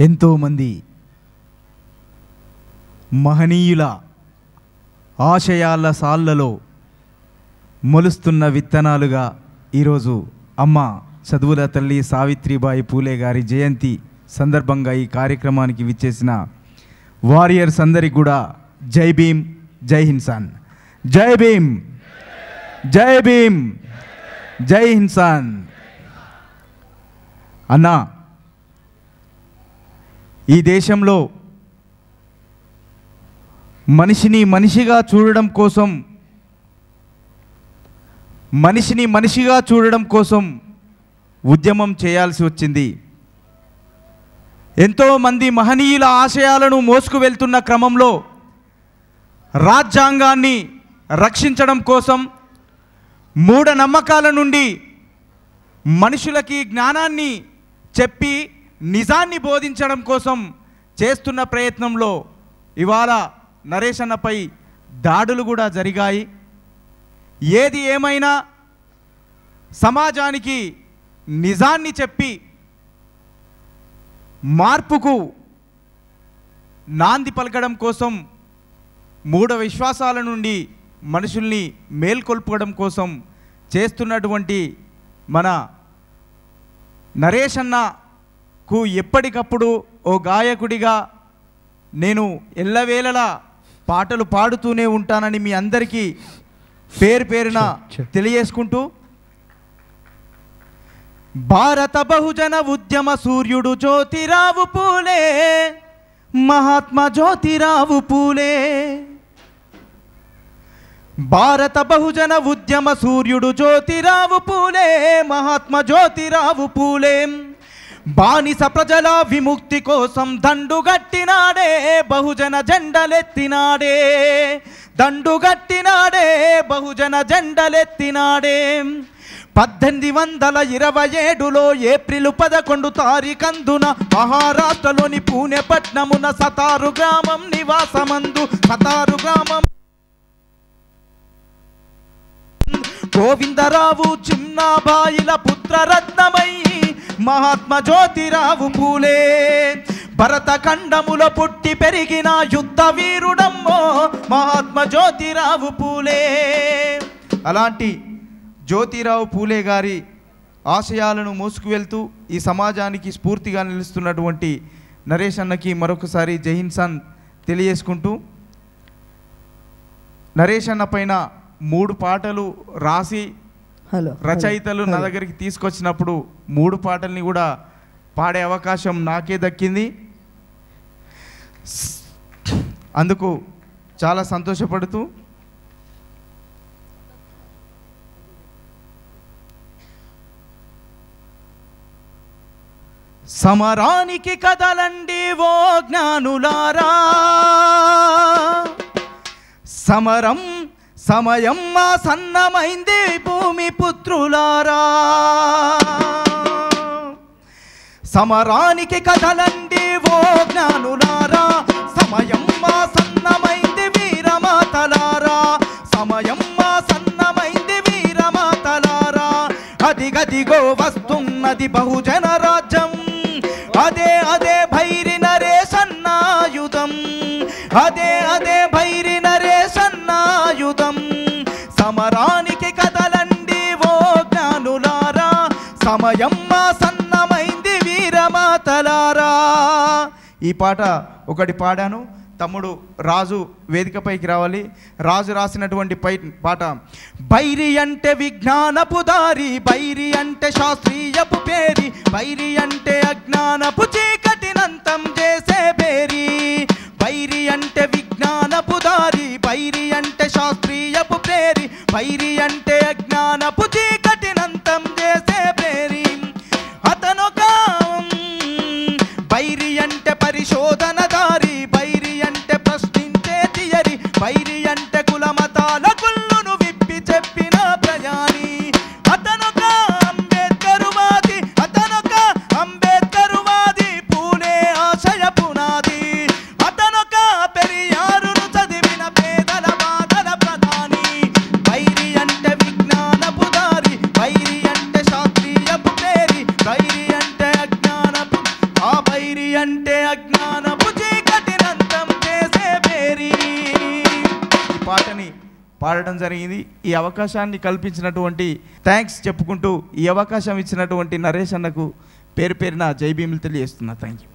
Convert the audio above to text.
ఎంతోమంది మహనీయుల ఆశయాల సాళ్లలో మొలుస్తున్న విత్తనాలుగా ఈరోజు అమ్మ చదువుల తల్లి సావిత్రిబాయి పూలే గారి జయంతి సందర్భంగా ఈ కార్యక్రమానికి విచ్చేసిన వారియర్స్ అందరికీ కూడా జై భీమ్, జై హింసాన్. జై భీమ్, జై భీమ్, జై హింసాన్. అన్నా, ఈ దేశంలో మనిషిని మనిషిగా చూడడం కోసం ఉద్యమం చేయాల్సి వచ్చింది. ఎంతోమంది మహనీయుల ఆశయాలను మోసుకు వెళ్తున్న క్రమంలో రాజ్యాంగాన్ని రక్షించడం కోసం, మూఢనమ్మకాల నుండి మనుషులకి జ్ఞానాన్ని చెప్పి నిజాన్ని బోధించడం కోసం చేస్తున్న ప్రయత్నంలో ఇవాళ నరేష్ అన్నపై దాడులు కూడా జరిగాయి. ఏది ఏమైనా సమాజానికి నిజాన్ని చెప్పి మార్పుకు నాంది పలకడం కోసం, మూఢ విశ్వాసాల నుండి మనుషుల్ని మేల్కొల్పడం కోసం చేస్తున్నటువంటి మన నరేష్ అన్నకు ఎప్పటికప్పుడు ఓ గాయకుడిగా నేను ఎల్లవేళలా పాటలు పాడుతూనే ఉంటానని మీ అందరికీ పేరు పేరున తెలియజేసుకుంటూ, భారత బహుజన ఉద్యమ సూర్యుడు జ్యోతిరావు పూలే, మహాత్మా జ్యోతిరావు పూలే. భారత బహుజన ఉద్యమ సూర్యుడు జ్యోతిరావు పూలే, మహాత్మా జ్యోతిరావు పూలే. బానిస ప్రజల విముక్తి కోసం దండుగట్టినాడే, బహుజన జెండలెత్తినాడే. దండుగట్టినాడే, బహుజన జెండలెత్తినాడే. 1827లో ఏప్రిల్ 11 తారీఖందున మహారాష్ట్రలోని పూణె పట్నమున సతారు గ్రామం నివాసమందు, సతారు గ్రామం గోవిందరావు చిన్నాబాయిల పుత్రరత్నమై మహాత్మా జ్యోతిరావు పూలే. భరతఖండములో పుట్టి పెరిగిన యుద్ధ వీరుడమ్మో మహాత్మా జ్యోతిరావు పూలే. అలాంటి జ్యోతిరావు పూలే గారి ఆశయాలను మోసుకు వెళ్తూ ఈ సమాజానికి స్ఫూర్తిగా నిలుస్తున్నటువంటి నరేష్ అన్నకి మరొకసారి జై హింసాన్ తెలియజేసుకుంటూ, నరేష్ అన్న పైన 3 పాటలు రాసి రచయితలు నా దగ్గరికి తీసుకొచ్చినప్పుడు 3 పాటల్ని కూడా పాడే అవకాశం నాకే దక్కింది. అందుకు చాలా సంతోషపడుతూ, సమరానికి కదలండి ఓ జ్ఞానులారా, సమరం సమయం ఆసన్నమైంది భూమి పుత్రులారా. సమరానికి కదలండి ఓ జ్ఞానులారా, సమయం ఆసన్నమైంది వీరమాతలారా. సమయం ఆసన్నమైంది వీరమాతలారా. అదిగదిగో వస్తున్నది బహుజన రాజ్యం, అదే అదే భైరి నరేష్ అన్నాయుధం, అదే అదే భైరి నరేష్ అన్నాయుధం. సమరానికి కదలండి ఓ జ్ఞానులారా, సమయం ఆసన్నమైంది వీరమాతలారా. ఈ పాట ఒకటి పాడాను. తమ్ముడు రాజు వేదికపైకి రావాలి. రాజు రాసినటువంటి పాట, బైరి అంటే విజ్ఞానపు దారి, బైరి అంటే శాస్త్రీయపు పేరి, బైరి అంటే అజ్ఞానపు చీకటినంతం చేసే పేరి. బైరి అంటే విజ్ఞానపు దారి, బైరి అంటే శాస్త్రీయపు పేరి, బైరి అంటే అజ్ఞానపు చీకటినంతం చేసే పేరి. అతనొక బైరి అంటే పరిశోధన దారి, బైరి అంటే ప్రశ్నించే థియరీ, బైరి అంటే కులమతాల కుళ్ళును విప్పి చెప్పిన ప్రయాణి. అతనొక అంబేద్కరువాది, అతనొక అంబేద్కరువాది, పూలే ఆశయ పునాది. అతనొక పెరియారును చదివిన పేదల బాధల ప్రధాని. బైరి అంటే విజ్ఞానపు దారి, బైరి అంటే శాస్త్రీయపు పేరి, బైరి అంటే అజ్ఞానపు, ఆ బైరి అంటే ఉంటే అజ్ఞానపు చీకటినంతం చేసే పేరి. ఈ పాటని పాడడం జరిగింది. ఈ అవకాశాన్ని కల్పించినటువంటి థ్యాంక్స్ చెప్పుకుంటూ ఈ అవకాశం ఇచ్చినటువంటి నరేష్ అన్నకు పేరు పేరున జై భీములు తెలియజేస్తున్నా. Thank you.